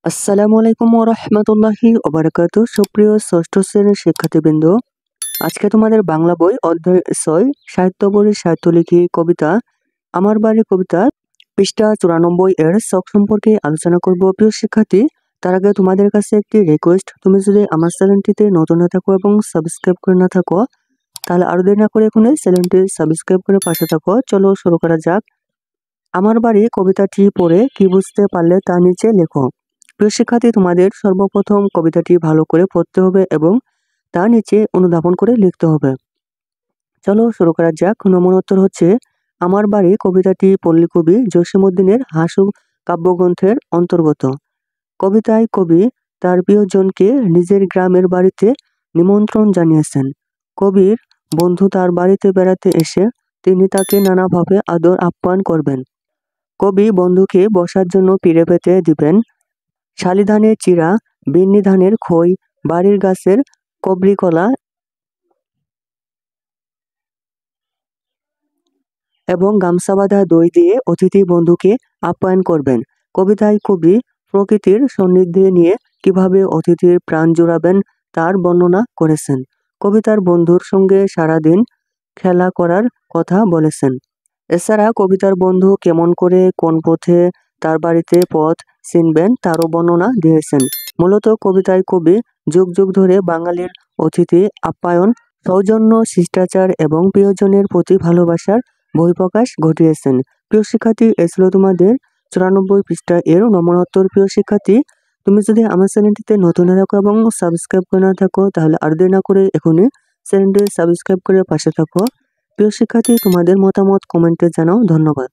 আসসালামু আলাইকুম ওয়া রাহমাতুল্লাহি ওয়া বারাকাতুহু। সুপ্রিয় ষষ্ঠ শ্রেণীর শিক্ষার্থীবৃন্দ, আজকে তোমাদের বাংলা বই অধ্যায় ৬ সাহিত্য বই সাহিত্য লিখি কবিতা আমার বাড়ি কবিতা পৃষ্ঠা ৯৪ এর শখ সম্পর্কে আলোচনা করব। প্রিয় শিক্ষার্থী, তার আগে তোমাদের কাছে একটি রিকোয়েস্ট, তুমি যদি আমার চ্যানেলটিতে নতুন হয়ে থাকো এবং সাবস্ক্রাইব করে না থাকো তাহলে আরো দেরি না করে এখনই চ্যানেলটি সাবস্ক্রাইব করে পাশে থাকো। চলো শুরু করা যাক। আমার বাড়ি কবিতাটি পড়ে কি বুঝতে পারলে তা নিচে লেখো। প্রিয় শিক্ষার্থী, তোমাদের সর্বপ্রথম কবিতাটি ভালো করে পড়তে হবে এবং তার নিচে অনুধাবন করে লিখতে হবে। চলো শুরু করা যাক। নমুনা উত্তর হচ্ছে আমার বাড়ি কবিতাটি পল্লী কবি জসীমউদ্দীনের হাসু কাব্যগ্রন্থের অন্তর্গত। কবিতায় কবি তার প্রিয়জনকে নিজের গ্রামের বাড়িতে নিমন্ত্রণ জানিয়েছেন। কবির বন্ধু তার বাড়িতে বেড়াতে এসে তিনি তাকে নানাভাবে আদর আপ্যায়ন করবেন। কবি বন্ধুকে বসার জন্য পিঁড়ে পেতে দিবেন। শালি ধানের চিরা, বিন্নি ধানের খই, বাড়ির গাছের কবরি কলা এবং গামছা বাঁধা দই দিয়ে অতিথি বন্ধুকে আপ্যায়ন করবেন। কবিতায় কবি প্রকৃতির সান্নিধ্যে নিয়ে কিভাবে অতিথির প্রাণ জুড়াবেন তার বর্ণনা করেছেন। কবিতার বন্ধুর সঙ্গে সারাদিন খেলা করার কথা বলেছেন। এছাড়া কবিতার বন্ধু কেমন করে কোন পথে তার বাড়িতে পথ চিনবেন তারও বর্ণনা দিয়েছেন। মূলত কবিতায় কবি যুগ যুগ ধরে বাঙালির অতিথি আপ্যায়ন, সৌজন্য, শিষ্টাচার এবং প্রিয়জনের প্রতি ভালোবাসার বহিঃপ্রকাশ ঘটিয়েছেন। প্রিয় শিক্ষার্থী, এ ছিল তোমাদের ৯৪ পৃষ্ঠা এর নমুনোত্তর। প্রিয় শিক্ষার্থী, তুমি যদি আমার চ্যানেলটিতে নতুন হয়ে থাকো এবং সাবস্ক্রাইব করে না থাকো তাহলে আর দেরি না করে এখনই চ্যানেলটি সাবস্ক্রাইব করে পাশে থাকো। প্রিয় শিক্ষার্থী, তোমাদের মতামত কমেন্টে জানাও। ধন্যবাদ।